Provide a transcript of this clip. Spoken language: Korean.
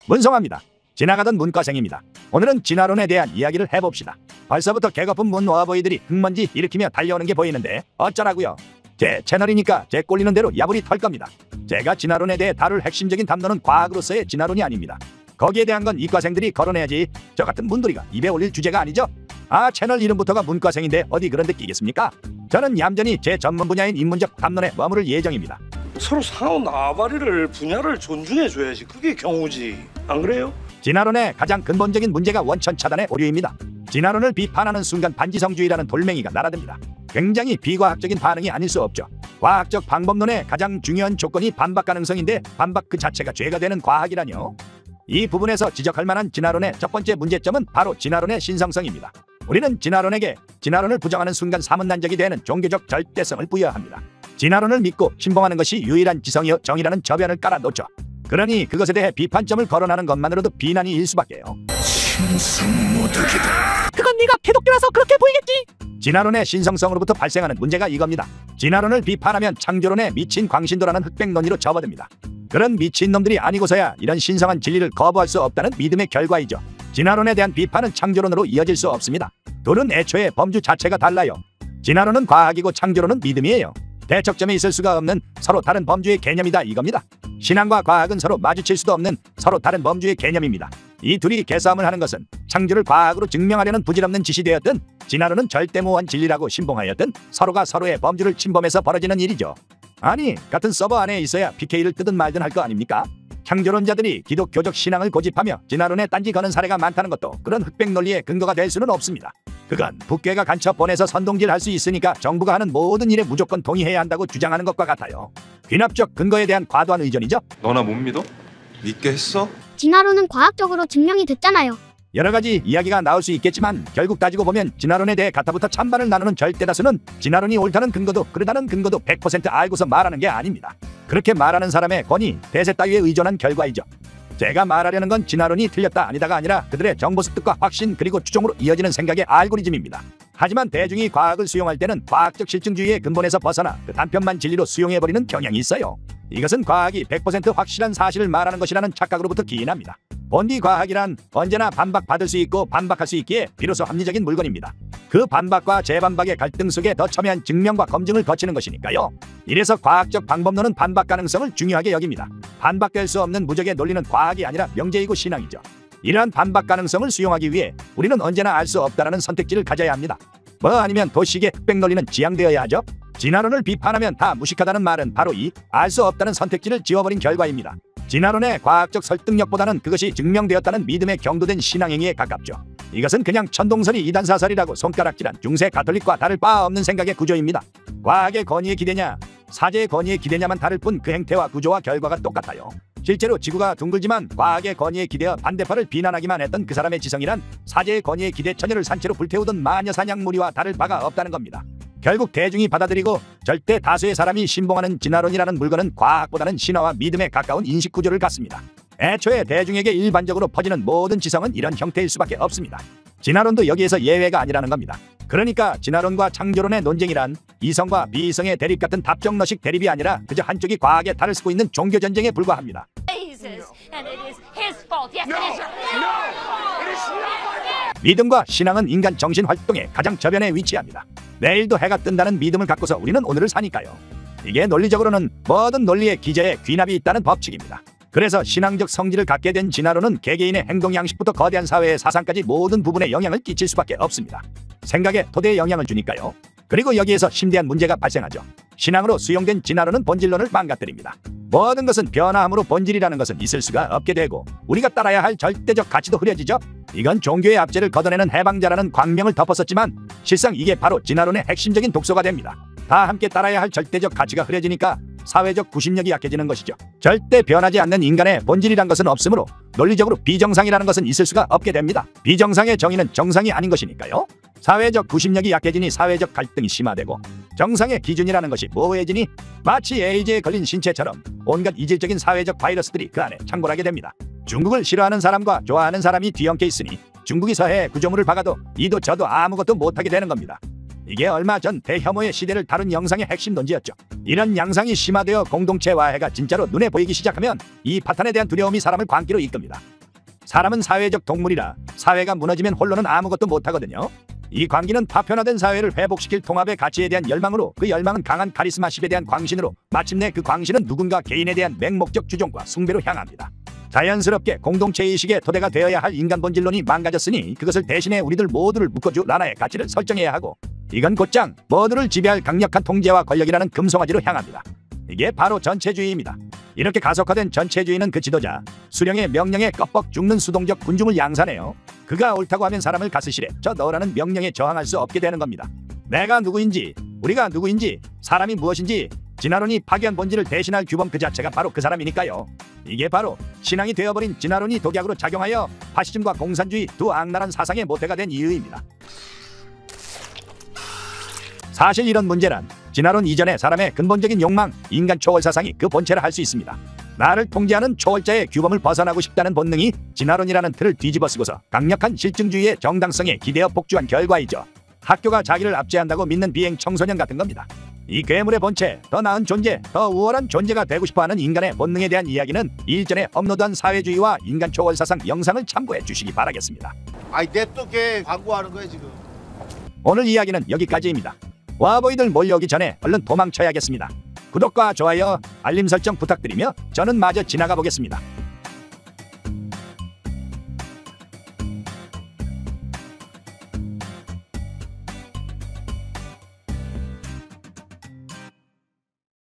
문성화입니다. 지나가던 문과생입니다. 오늘은 진화론에 대한 이야기를 해봅시다. 벌써부터 개거품 문어버이들이 흙먼지 일으키며 달려오는 게 보이는데 어쩌라고요? 제 채널이니까 제 꼴리는 대로 야부리 털 겁니다. 제가 진화론에 대해 다룰 핵심적인 담론은 과학으로서의 진화론이 아닙니다. 거기에 대한 건 이과생들이 거론해야지 저 같은 문돌이가 입에 올릴 주제가 아니죠. 채널 이름부터가 문과생인데 어디 그런 데 끼겠습니까? 저는 얌전히 제 전문 분야인 인문적 담론에 머무를 예정입니다. 서로 상호 나발이를 분야를 존중해줘야지. 그게 경우지. 안 그래요? 진화론의 가장 근본적인 문제가 원천 차단의 오류입니다. 진화론을 비판하는 순간 반지성주의라는 돌멩이가 날아듭니다. 굉장히 비과학적인 반응이 아닐 수 없죠. 과학적 방법론의 가장 중요한 조건이 반박 가능성인데 반박 그 자체가 죄가 되는 과학이라뇨. 이 부분에서 지적할 만한 진화론의 첫 번째 문제점은 바로 진화론의 신성성입니다. 우리는 진화론을 부정하는 순간 사문난적이 되는 종교적 절대성을 부여합니다. 진화론을 믿고 신봉하는 것이 유일한 지성이요 정의라는 저변을 깔아놓죠. 그러니 그것에 대해 비판점을 거론하는 것만으로도 비난이 일 수밖에요. 신성모독이다. 그건 네가 개독교라서 그렇게 보이겠지. 진화론의 신성성으로부터 발생하는 문제가 이겁니다. 진화론을 비판하면 창조론에 미친 광신도라는 흑백 논리로 접어듭니다. 그런 미친놈들이 아니고서야 이런 신성한 진리를 거부할 수 없다는 믿음의 결과이죠. 진화론에 대한 비판은 창조론으로 이어질 수 없습니다. 둘은 애초에 범주 자체가 달라요. 진화론은 과학이고 창조론은 믿음이에요. 대척점에 있을 수가 없는 서로 다른 범주의 개념이다 이겁니다. 신앙과 과학은 서로 마주칠 수도 없는 서로 다른 범주의 개념입니다. 이 둘이 개싸움을 하는 것은 창조를 과학으로 증명하려는 부질없는 짓이 되었든 진화론은 절대무한 진리라고 신봉하였든 서로가 서로의 범주를 침범해서 벌어지는 일이죠. 아니 같은 서버 안에 있어야 PK를 뜨든 말든 할 거 아닙니까? 창조론자들이 기독교적 신앙을 고집하며 진화론에 딴지 거는 사례가 많다는 것도 그런 흑백 논리의 근거가 될 수는 없습니다. 그건 북괴가 간첩 보내서 선동질할 수 있으니까 정부가 하는 모든 일에 무조건 동의해야 한다고 주장하는 것과 같아요. 귀납적 근거에 대한 과도한 의존이죠. 너나 못 믿어? 믿게 했어? 진화론은 과학적으로 증명이 됐잖아요. 여러 가지 이야기가 나올 수 있겠지만 결국 따지고 보면 진화론에 대해 가타부터 찬반을 나누는 절대다수는 진화론이 옳다는 근거도 그르다는 근거도 100% 알고서 말하는 게 아닙니다. 그렇게 말하는 사람의 권위, 대세 따위에 의존한 결과이죠. 제가 말하려는 건 진화론이 틀렸다 아니다가 아니라 그들의 정보 습득과 확신 그리고 추종으로 이어지는 생각의 알고리즘입니다. 하지만 대중이 과학을 수용할 때는 과학적 실증주의의 근본에서 벗어나 그 단편만 진리로 수용해버리는 경향이 있어요. 이것은 과학이 100% 확실한 사실을 말하는 것이라는 착각으로부터 기인합니다. 본디 과학이란 언제나 반박받을 수 있고 반박할 수 있기에 비로소 합리적인 물건입니다. 그 반박과 재반박의 갈등 속에 더 첨예한 증명과 검증을 거치는 것이니까요. 이래서 과학적 방법론은 반박 가능성을 중요하게 여깁니다. 반박될 수 없는 무적의 논리는 과학이 아니라 명제이고 신앙이죠. 이러한 반박 가능성을 수용하기 위해 우리는 언제나 알 수 없다라는 선택지를 가져야 합니다. 뭐 아니면 도식의 흑백 논리는 지양되어야 하죠. 진화론을 비판하면 다 무식하다는 말은 바로 이 알 수 없다는 선택지를 지워버린 결과입니다. 진화론의 과학적 설득력보다는 그것이 증명되었다는 믿음에 경도된 신앙행위에 가깝죠. 이것은 그냥 천동설이 이단사설이라고 손가락질한 중세 가톨릭과 다를 바 없는 생각의 구조입니다. 과학의 권위에 기대냐 사제의 권위에 기대냐만 다를 뿐 그 행태와 구조와 결과가 똑같아요. 실제로 지구가 둥글지만 과학의 권위에 기대어 반대파를 비난하기만 했던 그 사람의 지성이란 사제의 권위에 기대 처녀를 산채로 불태우던 마녀 사냥무리와 다를 바가 없다는 겁니다. 결국 대중이 받아들이고 절대 다수의 사람이 신봉하는 진화론이라는 물건은 과학보다는 신화와 믿음에 가까운 인식구조를 갖습니다. 애초에 대중에게 일반적으로 퍼지는 모든 지성은 이런 형태일 수밖에 없습니다. 진화론도 여기에서 예외가 아니라는 겁니다. 그러니까 진화론과 창조론의 논쟁이란 이성과 비이성의 대립 같은 답정너식 대립이 아니라 그저 한쪽이 과학에 탈을 쓰고 있는 종교전쟁에 불과합니다. 믿음과 신앙은 인간 정신 활동의 가장 저변에 위치합니다. 내일도 해가 뜬다는 믿음을 갖고서 우리는 오늘을 사니까요. 이게 논리적으로는 모든 논리의 기저에 귀납이 있다는 법칙입니다. 그래서 신앙적 성질을 갖게 된 진화론은 개개인의 행동 양식부터 거대한 사회의 사상까지 모든 부분에 영향을 끼칠 수밖에 없습니다. 생각에 토대에 영향을 주니까요. 그리고 여기에서 심대한 문제가 발생하죠. 신앙으로 수용된 진화론은 본질론을 망가뜨립니다. 모든 것은 변화함으로 본질이라는 것은 있을 수가 없게 되고 우리가 따라야 할 절대적 가치도 흐려지죠. 이건 종교의 압제를 걷어내는 해방자라는 광명을 덮었었지만 실상 이게 바로 진화론의 핵심적인 독소가 됩니다. 다 함께 따라야 할 절대적 가치가 흐려지니까 사회적 구심력이 약해지는 것이죠. 절대 변하지 않는 인간의 본질이란 것은 없으므로 논리적으로 비정상이라는 것은 있을 수가 없게 됩니다. 비정상의 정의는 정상이 아닌 것이니까요. 사회적 구심력이 약해지니 사회적 갈등이 심화되고 정상의 기준이라는 것이 모호해지니 마치 에이즈에 걸린 신체처럼 온갖 이질적인 사회적 바이러스들이 그 안에 창궐하게 됩니다. 중국을 싫어하는 사람과 좋아하는 사람이 뒤엉켜 있으니 중국이 서해에 구조물을 박아도 이도 저도 아무것도 못하게 되는 겁니다. 이게 얼마 전 대혐오의 시대를 다룬 영상의 핵심 논지였죠. 이런 양상이 심화되어 공동체 와해가 진짜로 눈에 보이기 시작하면 이 파탄에 대한 두려움이 사람을 광기로 이끕니다. 사람은 사회적 동물이라 사회가 무너지면 홀로는 아무것도 못하거든요. 이 광기는 파편화된 사회를 회복시킬 통합의 가치에 대한 열망으로, 그 열망은 강한 카리스마십에 대한 광신으로, 마침내 그 광신은 누군가 개인에 대한 맹목적 주종과 숭배로 향합니다. 자연스럽게 공동체의식의 토대가 되어야 할 인간 본질론이 망가졌으니 그것을 대신해 우리들 모두를 묶어줄 나라의 가치를 설정해야 하고, 이건 곧장 모두를 지배할 강력한 통제와 권력이라는 금송아지로 향합니다. 이게 바로 전체주의입니다. 이렇게 가속화된 전체주의는 그 지도자 수령의 명령에 껍벅 죽는 수동적 군중을 양산해요. 그가 옳다고 하면 사람을 가스실에 저 너라는 명령에 저항할 수 없게 되는 겁니다. 내가 누구인지, 우리가 누구인지, 사람이 무엇인지 진화론이 파괴한 본질을 대신할 규범 그 자체가 바로 그 사람이니까요. 이게 바로 신앙이 되어버린 진화론이 독약으로 작용하여 파시즘과 공산주의 두 악랄한 사상의 모태가 된 이유입니다. 사실 이런 문제란 진화론 이전에 사람의 근본적인 욕망, 인간 초월 사상이 그 본체라 할 수 있습니다. 나를 통제하는 초월자의 규범을 벗어나고 싶다는 본능이 진화론이라는 틀을 뒤집어쓰고서 강력한 실증주의의 정당성에 기대어 폭주한 결과이죠. 학교가 자기를 압제한다고 믿는 비행 청소년 같은 겁니다. 이 괴물의 본체, 더 나은 존재, 더 우월한 존재가 되고 싶어하는 인간의 본능에 대한 이야기는 일전에 업로드한 사회주의와 인간 초월 사상 영상을 참고해 주시기 바라겠습니다. 아이 냅둬게 광고하는 거야 지금. 오늘 이야기는 여기까지입니다. 와보이들 몰려오기 전에 얼른 도망쳐야겠습니다. 구독과 좋아요, 알림 설정 부탁드리며 저는 마저 지나가 보겠습니다.